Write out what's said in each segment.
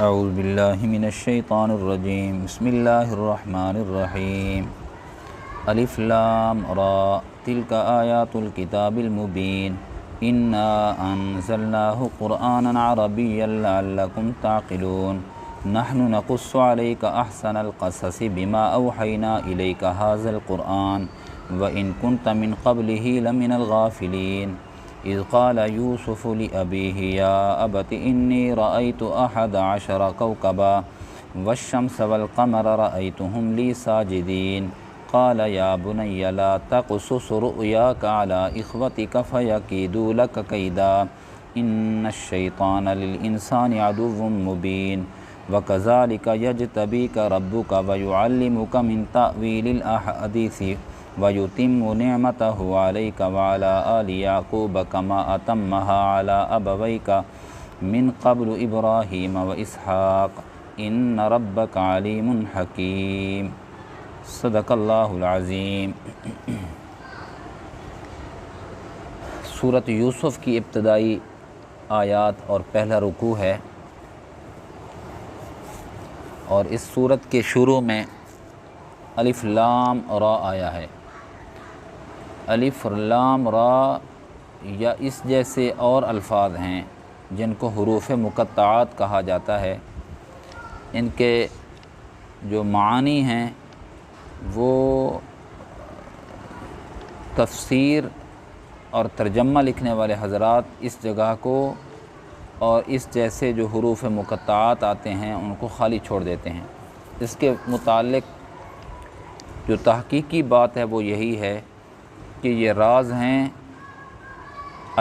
اعوذ باللہ من الشیطان الرجیم بسم اللہ الرحمن الرحیم الف لام را تلک آیات الکتاب المبین انا انزلناہ قرآنا عربیا لعلکم تعقلون نحن نقص علیک احسن القصص بما اوحینا الیک ھذا القرآن وان کنت من قبلہ لمن الغافلین اذ قال یوسف لأبیہ یا ابت انی رأیت 11 کوکبا والشمس والقمر رأیتهم لی ساجدین قال یا بنی لا تقصص رؤیاک علی اخوتک فیکیدوا لک کیدا ان الشیطان للانسان عدو مبین وکذالک یجتبیک ربک ویعلمک من تأویل الاحادیث وَيُتِمُّ نِعْمَتَهُ عَلَيْكَ وَعَلَىٰ آلِ يَعْقُوبَ كَمَا أَتَمَّهَا عَلَىٰ أَبَوَيْكَ مِنْ قَبْلُ إِبْرَاهِيمَ وَإِسْحَاقَ إِنَّ رَبَّكَ عَلِيمٌ حَكِيمٌ صدق اللہ العظیم۔ سورۃ یوسف کی ابتدائی آیات اور پہلا رکوع ہے، اور اس سورت کے شروع میں الف لام را آیا ہے۔ الف لام را یا اس جیسے اور الفاظ ہیں جن کو حروف مقطعات کہا جاتا ہے، ان کے جو معانی ہیں وہ تفسیر اور ترجمہ لکھنے والے حضرات اس جگہ کو اور اس جیسے جو حروف مقطعات آتے ہیں ان کو خالی چھوڑ دیتے ہیں۔ اس کے متعلق جو تحقیقی بات ہے وہ یہی ہے کہ یہ راز ہیں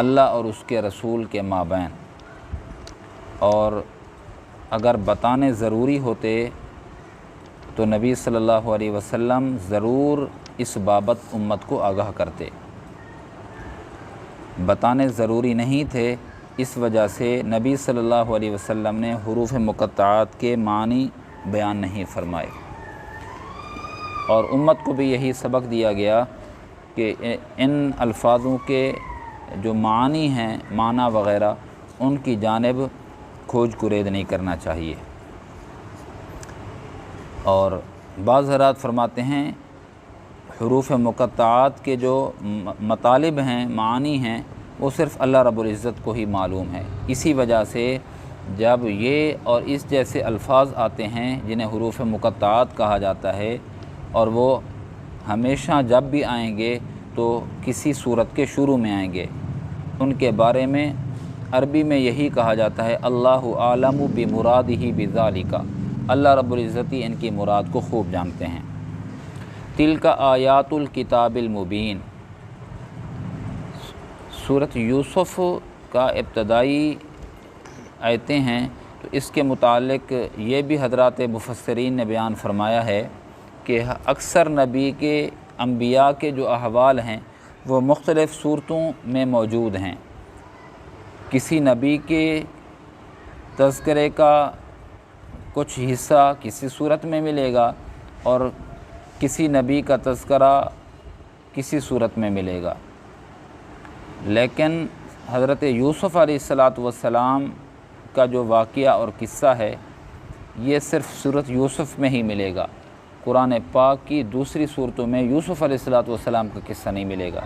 اللہ اور اس کے رسول کے مابین، اور اگر بتانے ضروری ہوتے تو نبی صلی اللہ علیہ وسلم ضرور اس بابت امت کو آگاہ کرتے۔ بتانے ضروری نہیں تھے، اس وجہ سے نبی صلی اللہ علیہ وسلم نے حروف مقطعات کے معنی بیان نہیں فرمائے، اور امت کو بھی یہی سبق دیا گیا کہ ان الفاظوں کے جو معنی ہیں، معنی وغیرہ، ان کی جانب کھوج کرید نہیں کرنا چاہیے۔ اور بعض حضرات فرماتے ہیں حروف مقطعات کے جو مطالب ہیں، معانی ہیں، وہ صرف اللہ رب العزت کو ہی معلوم ہے۔ اسی وجہ سے جب یہ اور اس جیسے الفاظ آتے ہیں جنہیں حروف مقطعات کہا جاتا ہے، اور وہ ہمیشہ جب بھی آئیں گے تو کسی صورت کے شروع میں آئیں گے، ان کے بارے میں عربی میں یہی کہا جاتا ہے اللہ عالم بمرادہ بذالک، اللہ رب العزت ہی ان کی مراد کو خوب جانتے ہیں۔ تلک آیات الکتاب المبین، سورۃ یوسف کا ابتدائی آیتیں ہیں، تو اس کے متعلق یہ بھی حضرات مفسرین نے بیان فرمایا ہے کہ اکثر نبی کے انبیاء کے جو احوال ہیں وہ مختلف صورتوں میں موجود ہیں۔ کسی نبی کے تذکرے کا کچھ حصہ کسی صورت میں ملے گا، اور کسی نبی کا تذکرہ کسی صورت میں ملے گا، لیکن حضرت یوسف علیہ السلام کا جو واقعہ اور قصہ ہے یہ صرف سورۃ یوسف میں ہی ملے گا۔ قرآن پاک کی دوسری صورتوں میں یوسف علیہ السلام کا قصہ نہیں ملے گا،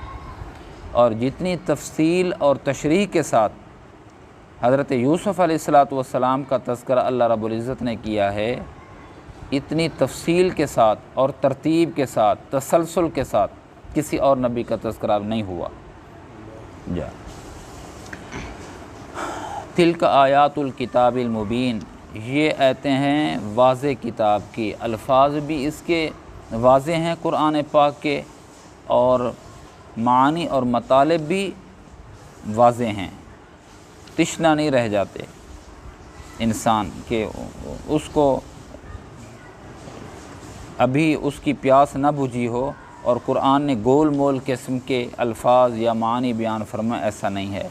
اور جتنی تفصیل اور تشریح کے ساتھ حضرت یوسف علیہ السلام کا تذکرہ اللہ رب العزت نے کیا ہے، اتنی تفصیل کے ساتھ اور ترتیب کے ساتھ، تسلسل کے ساتھ کسی اور نبی کا تذکرہ نہیں ہوا۔ تلک آیات الکتاب المبین، یہ آیتیں ہیں واضح کتاب کی، الفاظ بھی اس کے واضح ہیں قرآن پاک کے، اور معانی اور مطالب بھی واضح ہیں، تشنا نہیں رہ جاتے انسان کہ اس کو ابھی اس کی پیاس نہ بجھی ہو اور قرآن نے گول مول قسم کے الفاظ یا معانی بیان فرمائے، ایسا نہیں ہے۔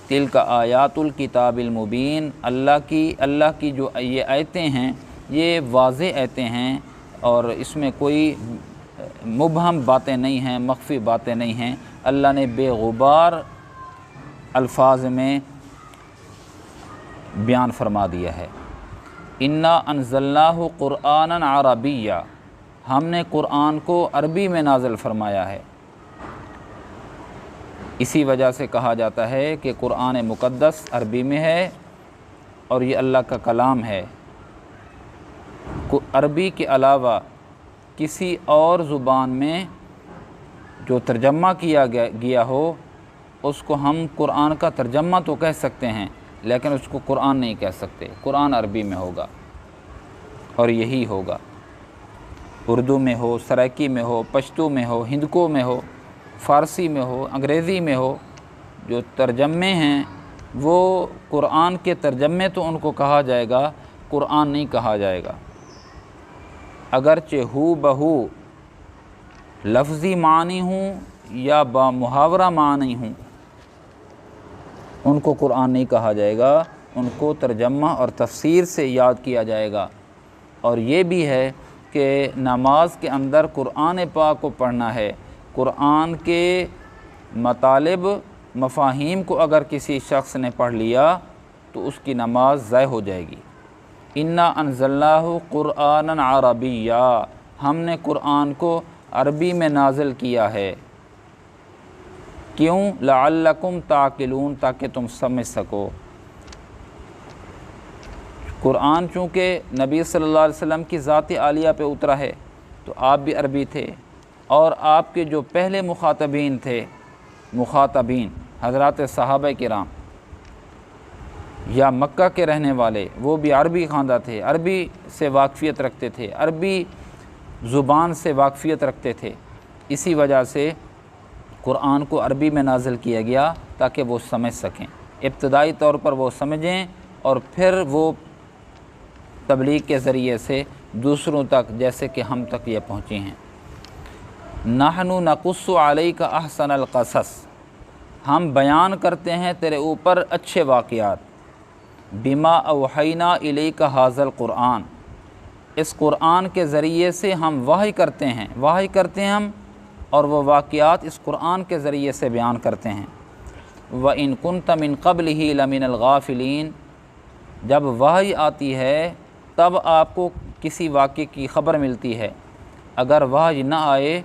تلک آیات الکتاب المبین، اللہ کی جو یہ آیتیں ہیں یہ واضح آیتیں ہیں، اور اس میں کوئی مبہم باتیں نہیں ہیں، مخفی باتیں نہیں ہیں۔ اللہ نے بے غبار الفاظ میں بیان فرما دیا ہے۔ انا انزلناہ قرآنا عربیا، ہم نے قرآن کو عربی میں نازل فرمایا ہے۔ اسی وجہ سے کہا جاتا ہے کہ قرآن مقدس عربی میں ہے اور یہ اللہ کا کلام ہے۔ عربی کے علاوہ کسی اور زبان میں جو ترجمہ کیا گیا ہو اس کو ہم قرآن کا ترجمہ تو کہہ سکتے ہیں، لیکن اس کو قرآن نہیں کہہ سکتے۔ قرآن عربی میں ہوگا اور یہی ہوگا، اردو میں ہو، سرائکی میں ہو، پشتو میں ہو، ہندکو میں ہو، فارسی میں ہو، انگریزی میں ہو، جو ترجمے ہیں وہ قرآن کے ترجمے تو ان کو کہا جائے گا، قرآن نہیں کہا جائے گا۔ اگرچہ ہو بہو لفظی معنی ہوں یا با محاورہ معنی ہوں، ان کو قرآن نہیں کہا جائے گا، ان کو ترجمہ اور تفسیر سے یاد کیا جائے گا۔ اور یہ بھی ہے کہ نماز کے اندر قرآن پاک کو پڑھنا ہے۔ قرآن کے مطالب مفاہیم کو اگر کسی شخص نے پڑھ لیا تو اس کی نماز ضائع ہو جائے گی۔ انا انزلناہ قرآنا عربیا، ہم نے قرآن کو عربی میں نازل کیا ہے۔ کیوں؟ لعلکم تعقلون، تاکہ تم سمجھ سکو۔ قرآن چونکہ نبی صلی اللہ علیہ وسلم کی ذات عالیہ پہ اترا ہے تو آپ بھی عربی تھے، اور آپ کے جو پہلے مخاطبین تھے، مخاطبین حضرات صحابہ کرام یا مکہ کے رہنے والے، وہ بھی عربی خواندہ تھے، عربی سے واقفیت رکھتے تھے، عربی زبان سے واقفیت رکھتے تھے۔ اسی وجہ سے قرآن کو عربی میں نازل کیا گیا تاکہ وہ سمجھ سکیں، ابتدائی طور پر وہ سمجھیں اور پھر وہ تبلیغ کے ذریعے سے دوسروں تک، جیسے کہ ہم تک یہ پہنچی ہیں۔ نحن نقص علیک احسن القصص، ہم بیان کرتے ہیں تیرے اوپر اچھے واقعات، بما اوحینا الیک ھذا القرآن، اس قرآن کے ذریعے سے ہم وحی کرتے ہیں ہم، اور وہ واقعات اس قرآن کے ذریعے سے بیان کرتے ہیں۔ وَإِن كُنْتَ مِن قَبْلِهِ لَمِنَ الْغَافِلِينَ، جب وحی آتی ہے تب آپ کو کسی واقعے کی خبر ملتی ہے، اگر وحی نہ آئے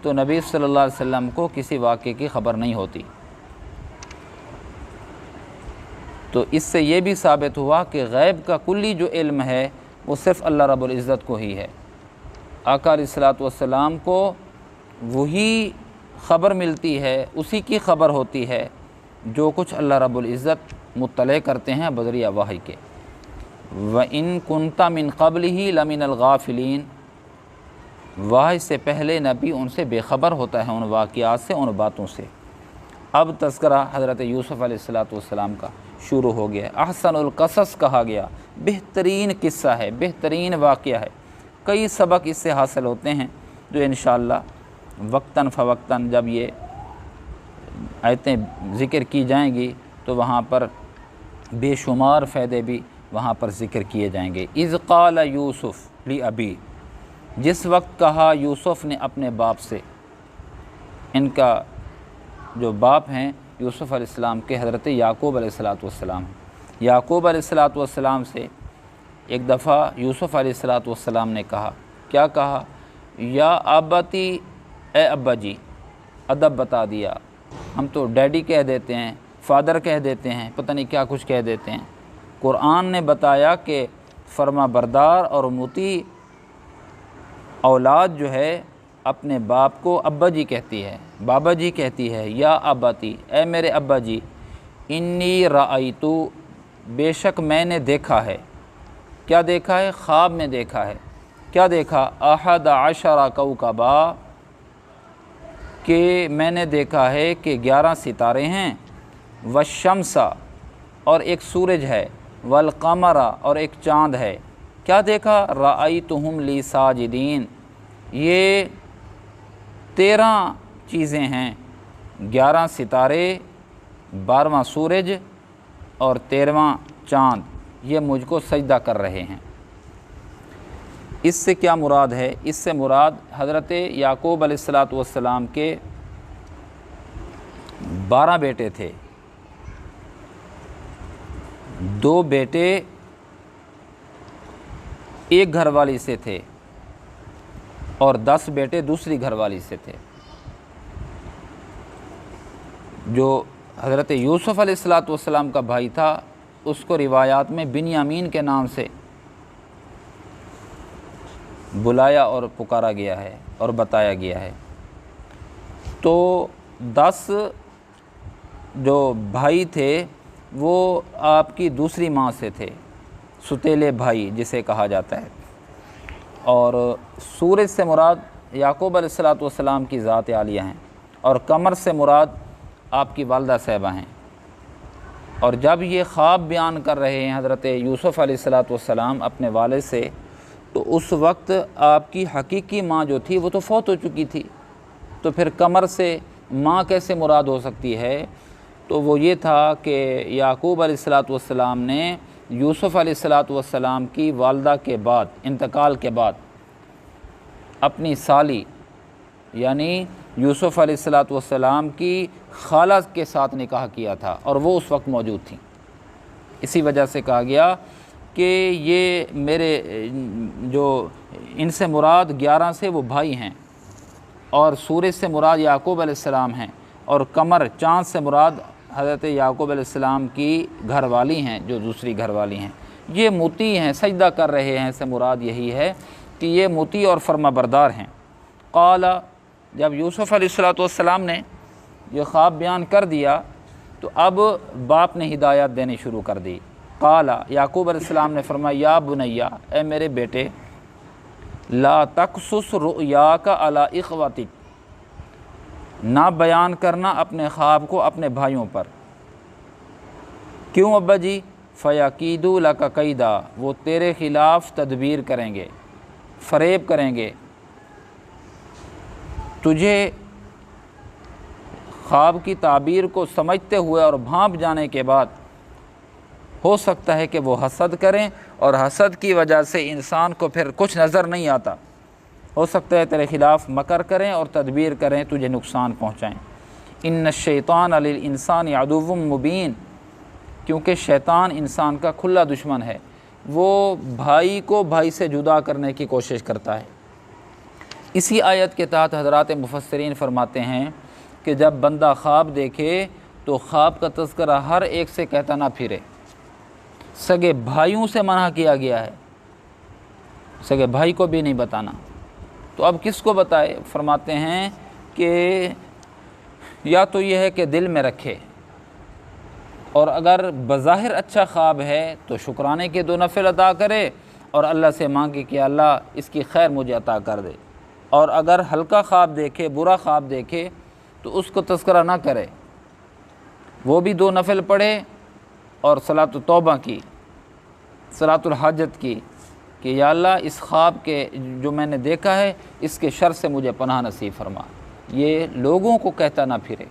تو نبی صلی اللہ علیہ وسلم کو کسی واقعے کی خبر نہیں ہوتی۔ تو اس سے یہ بھی ثابت ہوا کہ غیب کا کلی جو علم ہے وہ صرف اللہ رب العزت کو ہی ہے۔ آقا علیہ الصلوۃ والسلام کو وہی خبر ملتی ہے، اسی کی خبر ہوتی ہے جو کچھ اللہ رب العزت مطلع کرتے ہیں بذریعہ وحی کے۔ وَإِن كُنْتَ مِن قَبْلِهِ لَمِنَ الْغَافِلِينَ، وحی سے پہلے نبی ان سے بے خبر ہوتا ہے، ان واقعات سے، ان باتوں سے۔ اب تذکرہ حضرت یوسف علیہ الصلوۃ والسلام کا شروع ہو گیا۔ احسن القصص کہا گیا، بہترین قصہ ہے، بہترین واقعہ ہے۔ کئی سبق اس سے حاصل ہوتے ہیں جو انشاءاللہ وقتاً فوقتاً جب یہ آیتیں ذکر کی جائیں گی تو وہاں پر بے شمار فائدے بھی وہاں پر ذکر کیے جائیں گے۔ اذ قال یوسف لابی، جس وقت کہا یوسف نے اپنے باپ سے، ان کا جو باپ ہیں یوسف علیہ السلام کے حضرت یعقوب علیہ الصلوۃ والسلام، یعقوب علیہ الصلوۃ والسلام سے ایک دفعہ یوسف علیہ الصلوۃ والسلام نے کہا، کیا کہا؟ یا ابتی، اے ابا جی، ادب بتا دیا۔ ہم تو ڈیڈی کہہ دیتے ہیں، فادر کہہ دیتے ہیں، پتہ نہیں کیا کچھ کہہ دیتے ہیں۔ قرآن نے بتایا کہ فرما بردار اور مطیع اولاد جو ہے اپنے باپ کو ابا جی کہتی ہے، بابا جی کہتی ہے۔ یا اباتی، اے میرے ابا جی، انی رأیتو، بے شک میں نے دیکھا ہے۔ کیا دیکھا ہے؟ خواب میں دیکھا ہے۔ کیا دیکھا؟ احد عشر کوکبا، کہ میں نے دیکھا ہے کہ 11 ستارے ہیں، والشمس، اور ایک سورج ہے، والقمر، اور ایک چاند ہے۔ کیا دیکھا؟ رأیتہم لی ساجدین، یہ 13 چیزیں ہیں، 11 ستارے، 12واں سورج اور 13واں چاند، یہ مجھ کو سجدہ کر رہے ہیں۔ اس سے کیا مراد ہے؟ اس سے مراد حضرت یعقوب علیہ الصلوۃ والسلام کے 12 بیٹے تھے، 2 بیٹے ایک گھر والی سے تھے اور 10 بیٹے دوسری گھر والی سے تھے۔ جو حضرت یوسف علیہ السلام کا بھائی تھا اس کو روایات میں بنیامین کے نام سے بلایا اور پکارا گیا ہے اور بتایا گیا ہے۔ تو 10 جو بھائی تھے وہ آپ کی دوسری ماں سے تھے، ستیلے بھائی جسے کہا جاتا ہے، اور سورج سے مراد یعقوب علیہ السلام کی ذات عالیہ ہیں، اور قمر سے مراد آپ کی والدہ صاحبہ ہیں۔ اور جب یہ خواب بیان کر رہے ہیں حضرت یوسف علیہ السلام اپنے والد سے، تو اس وقت آپ کی حقیقی ماں جو تھی وہ تو فوت ہو چکی تھی، تو پھر قمر سے ماں کیسے مراد ہو سکتی ہے؟ تو وہ یہ تھا کہ یعقوب علیہ السلام نے یوسف علیہ السلام کی والدہ کے بعد، انتقال کے بعد، اپنی سالی یعنی یوسف علیہ السلام کی خالہ کے ساتھ نکاح کیا تھا، اور وہ اس وقت موجود تھیں۔ اسی وجہ سے کہا گیا کہ یہ میرے جو ان سے مراد 11 سے وہ بھائی ہیں، اور سورج سے مراد یعقوب علیہ السلام ہیں، اور قمر چاند سے مراد حضرت یعقوب علیہ السلام کی گھر والی ہیں جو دوسری گھر والی ہیں۔ یہ مطیع ہیں، سجدہ کر رہے ہیں، سے مراد یہی ہے کہ یہ مطیع اور فرما بردار ہیں۔ قال، جب یوسف علیہ السلام نے یہ خواب بیان کر دیا تو اب باپ نے ہدایت دینی شروع کر دی۔ قال، یعقوب علیہ السلام نے فرمایا، یا بنیا، اے میرے بیٹے، لا تقصص رؤیاک علی اخوتک، نہ بیان کرنا اپنے خواب کو اپنے بھائیوں پر۔ کیوں ابا جی؟ فیکیدوا لک کیدا، وہ تیرے خلاف تدبیر کریں گے، فریب کریں گے۔ تجھے خواب کی تعبیر کو سمجھتے ہوئے اور بھانپ جانے کے بعد ہو سکتا ہے کہ وہ حسد کریں، اور حسد کی وجہ سے انسان کو پھر کچھ نظر نہیں آتا، ہو سکتا ہے تیرے خلاف مکر کریں اور تدبیر کریں، تجھے نقصان پہنچائیں۔ ان الشیطان للانسان عدو مبین، کیونکہ شیطان انسان کا کھلا دشمن ہے، وہ بھائی کو بھائی سے جدا کرنے کی کوشش کرتا ہے۔ اسی آیت کے تحت حضرات مفسرین فرماتے ہیں کہ جب بندہ خواب دیکھے تو خواب کا تذکرہ ہر ایک سے کہتا نہ پھرے، سگے بھائیوں سے منع کیا گیا ہے، سگے بھائی کو بھی نہیں بتانا۔ تو اب کس کو بتائے؟ فرماتے ہیں کہ یا تو یہ ہے کہ دل میں رکھے، اور اگر بظاہر اچھا خواب ہے تو شکرانے کے 2 نفل ادا کرے اور اللہ سے مانگے کہ اللہ اس کی خیر مجھے عطا کر دے، اور اگر ہلکا خواب دیکھے، برا خواب دیکھے تو اس کو تذکرہ نہ کرے، وہ بھی 2 نفل پڑھے اور صلاۃ التوبہ کی، صلاۃ الحاجت کی، کہ یا اللہ اس خواب کے جو میں نے دیکھا ہے اس کے شر سے مجھے پناہ نصیب فرما۔ یہ لوگوں کو کہتا نہ پھرے۔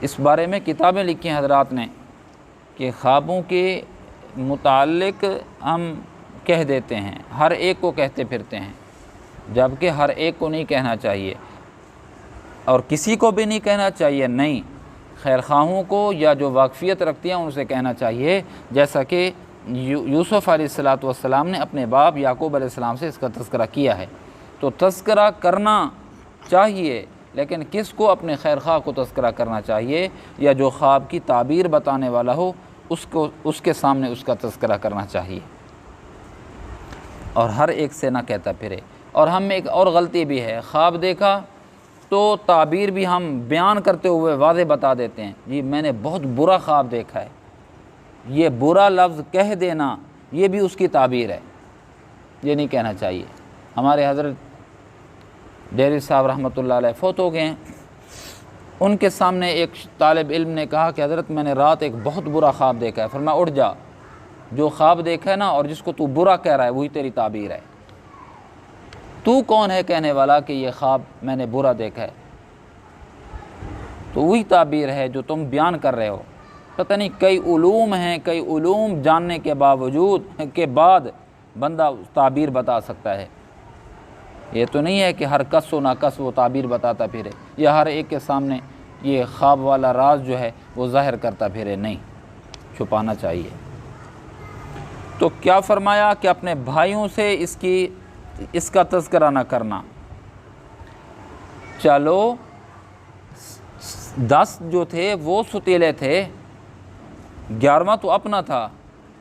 اس بارے میں کتابیں لکھی ہیں حضرات نے کہ خوابوں کے متعلق ہم کہہ دیتے ہیں، ہر ایک کو کہتے پھرتے ہیں، جبکہ ہر ایک کو نہیں کہنا چاہیے، اور کسی کو بھی نہیں کہنا چاہیے، نہیں، خیر خواہوں کو یا جو واقفیت رکھتی ہیں ان سے کہنا چاہیے، جیسا کہ یوسف علیہ السلام نے اپنے باپ یعقوب علیہ السلام سے اس کا تذکرہ کیا ہے۔ تو تذکرہ کرنا چاہیے، لیکن کس کو؟ اپنے خیر خواہ کو تذکرہ کرنا چاہیے، یا جو خواب کی تعبیر بتانے والا ہو اس کے سامنے اس کا تذکرہ کرنا چاہیے، اور ہر ایک سے نہ کہتا پھرے۔ اور ہم میں ایک اور غلطی بھی ہے، خواب دیکھا تو تعبیر بھی ہم بیان کرتے ہوئے واضح بتا دیتے ہیں، جی میں نے بہت برا خواب دیکھا ہے، یہ برا لفظ کہہ دینا یہ بھی اس کی تعبیر ہے، یہ نہیں کہنا چاہیے۔ ہمارے حضرت ڈیری صاحب رحمۃ اللہ علیہ فوت ہو گئے ہیں، ان کے سامنے ایک طالب علم نے کہا کہ حضرت میں نے رات ایک بہت برا خواب دیکھا ہے۔ فرمایا اٹھ جا، جو خواب دیکھا ہے نا اور جس کو تو برا کہہ رہا ہے وہی تیری تعبیر ہے، تو کون ہے کہنے والا کہ یہ خواب میں نے برا دیکھا ہے؟ تو وہی تعبیر ہے جو تم بیان کر رہے ہو۔ پتہ نہیں کئی علوم ہیں، کئی علوم جاننے کے باوجود کے بعد بندہ تعبیر بتا سکتا ہے۔ یہ تو نہیں ہے کہ ہر کس و ناکس وہ تعبیر بتاتا پھرے، یا ہر ایک کے سامنے یہ خواب والا راز جو ہے وہ ظاہر کرتا پھرے، نہیں، چھپانا چاہیے۔ تو کیا فرمایا کہ اپنے بھائیوں سے اس کا تذکرہ نہ کرنا۔ چلو 10 جو تھے وہ ستیلے تھے، 11واں تو اپنا تھا،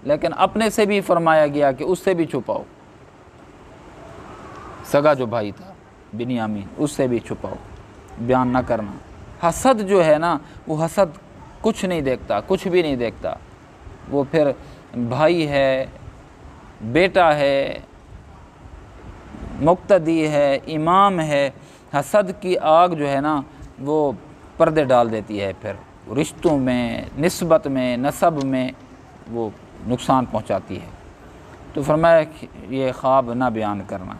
لیکن اپنے سے بھی فرمایا گیا کہ اس سے بھی چھپاؤ، سگا جو بھائی تھا بنیامین اس سے بھی چھپاؤ، بیان نہ کرنا۔ حسد جو ہے نا، وہ حسد کچھ نہیں دیکھتا، کچھ بھی نہیں دیکھتا، وہ پھر بھائی ہے، بیٹا ہے، مقتدی ہے، امام ہے، حسد کی آگ جو ہے نا وہ پردے ڈال دیتی ہے، پھر رشتوں میں، نسبت میں، نسب میں وہ نقصان پہنچاتی ہے۔ تو فرمایا کہ یہ خواب نہ بیان کرنا۔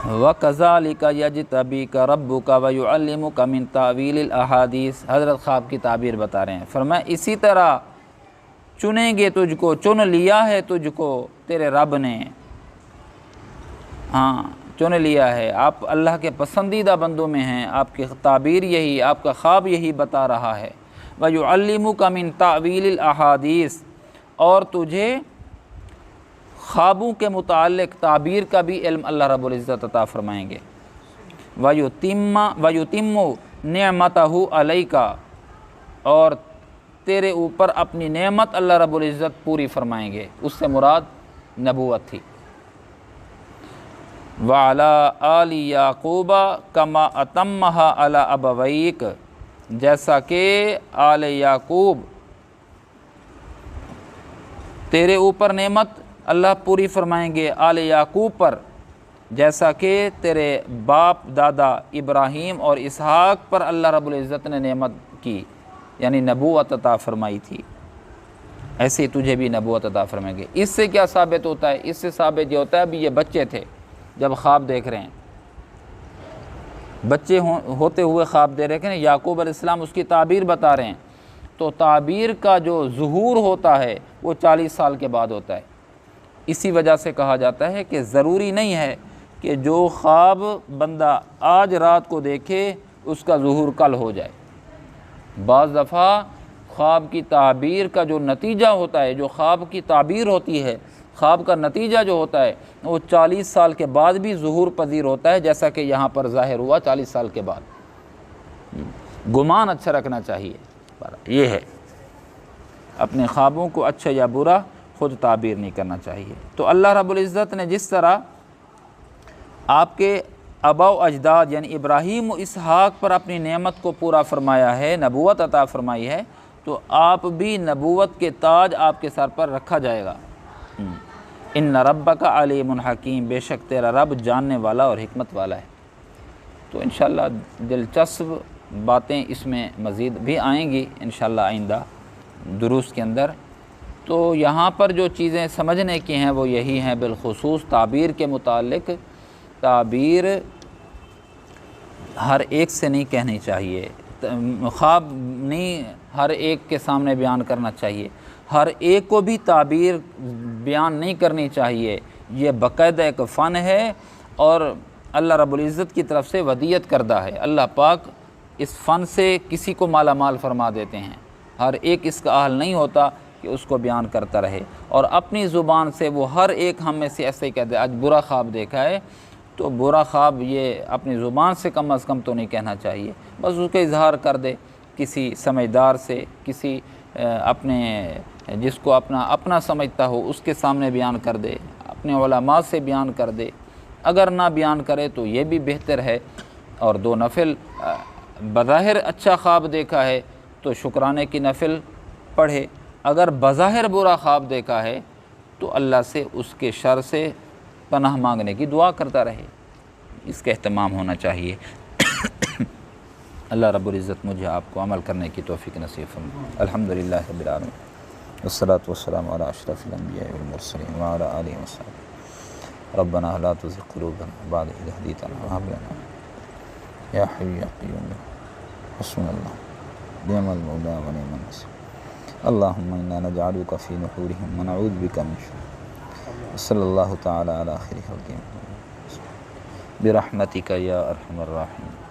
وَكَذَلِكَ يَجْتَبِيكَ رَبُّكَ وَيُعَلِّمُكَ مِن تَأْوِيلِ الْأَحَادِيثِ، حضرت خواب کی تعبیر بتا رہے ہیں۔ فرمایا اسی طرح چنیں گے تجھ کو، چن لیا ہے تجھ کو تیرے رب نے، ہاں چن لیا ہے، آپ اللہ کے پسندیدہ بندوں میں ہیں، آپ کی تعبیر یہی، آپ کا خواب یہی بتا رہا ہے۔ وَيُعَلِّمُكَ مِن تَأْوِيلِ الْأَحَادِيثِ، اور تجھے خوابوں کے متعلق تعبیر کا بھی علم اللہ رب العزت عطا فرمائیں گے۔ وَيُتِمُّ نِعْمَتَهُ عَلَيْكَ، اور تیرے اوپر اپنی نعمت اللہ رب العزت پوری فرمائیں گے، اس سے مراد نبوت تھی۔ وَعَلَىٰ آلِ یعقوبَ کما أَتَمَّهَا عَلَىٰ أَبَوَيْكَ، جیسا کہ آل یعقوب تیرے اوپر نعمت اللہ پوری فرمائیں گے آل یعقوب پر، جیسا کہ تیرے باپ دادا ابراہیم اور اسحاق پر اللہ رب العزت نے نعمت کی، یعنی نبوت عطا فرمائی تھی، ایسے ہی تجھے بھی نبوت عطا فرمائیں گے۔ اس سے کیا ثابت ہوتا ہے؟ اس سے ثابت یہ ہوتا ہے ابھی یہ بچے تھے جب خواب دیکھ رہے ہیں، بچے ہوتے ہوئے خواب دے رہے ہیں، یعقوب علیہ السلام اس کی تعبیر بتا رہے ہیں، تو تعبیر کا جو ظہور ہوتا ہے وہ 40 سال کے بعد ہوتا ہے۔ اسی وجہ سے کہا جاتا ہے کہ ضروری نہیں ہے کہ جو خواب بندہ آج رات کو دیکھے اس کا ظہور کل ہو جائے۔ بعض دفعہ خواب کی تعبیر کا جو نتیجہ ہوتا ہے، جو خواب کی تعبیر ہوتی ہے، خواب کا نتیجہ جو ہوتا ہے وہ 40 سال کے بعد بھی ظہور پذیر ہوتا ہے، جیسا کہ یہاں پر ظاہر ہوا 40 سال کے بعد۔ گمان اچھا رکھنا چاہیے، یہ ہے اپنے خوابوں کو اچھا یا برا خود تعبیر نہیں کرنا چاہیے۔ تو اللہ رب العزت نے جس طرح آپ کے آباء و اجداد یعنی ابراہیم و اسحاق پر اپنی نعمت کو پورا فرمایا ہے، نبوت عطا فرمائی ہے، تو آپ بھی نبوت کے تاج آپ کے سر پر رکھا جائے گا۔ ان ربک علیم حکیم، بے شک تیرا رب جاننے والا اور حکمت والا ہے۔ تو انشاءاللہ دلچسپ باتیں اس میں مزید بھی آئیں گی انشاءاللہ آئندہ دروس کے اندر۔ تو یہاں پر جو چیزیں سمجھنے کی ہیں وہ یہی ہیں، بالخصوص تعبیر کے متعلق۔ تعبیر ہر ایک سے نہیں کہنی چاہیے، خواب نہیں ہر ایک کے سامنے بیان کرنا چاہیے، ہر ایک کو بھی تعبیر بیان نہیں کرنی چاہیے۔ یہ باقاعدہ ایک فن ہے اور اللہ رب العزت کی طرف سے ودیت کردہ ہے۔ اللہ پاک اس فن سے کسی کو مالا مال فرما دیتے ہیں، ہر ایک اس کا اہل نہیں ہوتا کہ اس کو بیان کرتا رہے، اور اپنی زبان سے وہ ہر ایک ہم میں سے ایسے ہی کہتے ہیں آج برا خواب دیکھا ہے، تو برا خواب یہ اپنی زبان سے کم از کم تو نہیں کہنا چاہیے، بس اس کا اظہار کر دے کسی سمجھدار سے، کسی اپنے جس کو اپنا سمجھتا ہو اس کے سامنے بیان کر دے، اپنے علماء سے بیان کر دے، اگر نہ بیان کرے تو یہ بھی بہتر ہے۔ اور 2 نفل بظاہر اچھا خواب دیکھا ہے تو شکرانے کی نفل پڑھے، اگر بظاہر برا خواب دیکھا ہے تو اللہ سے اس کے شر سے پناہ مانگنے کی دعا کرتا رہے، اس کا اہتمام ہونا چاہیے۔ اللہ رب العزت مجھے آپ کو عمل کرنے کی توفیق نصیب فرمائے۔ الحمدللہ رب العالمین، والصلاة والسلام علی اشرف الانبیاء والمرسلین وعلی آلہ وصحبہ۔ ربنا لا تزغ قلوبنا بعد إذ هديتنا وهب لنا یا حی یا قیوم حسبنا اللہ نعم المولا ونعم النصیر۔ اللہم انا نجعلک فی نحورہم ونعوذ بک من شرورہم۔ صلی اللہ تعالی علی خیر خلق محمد برحمتک یا ارحم الراحمین۔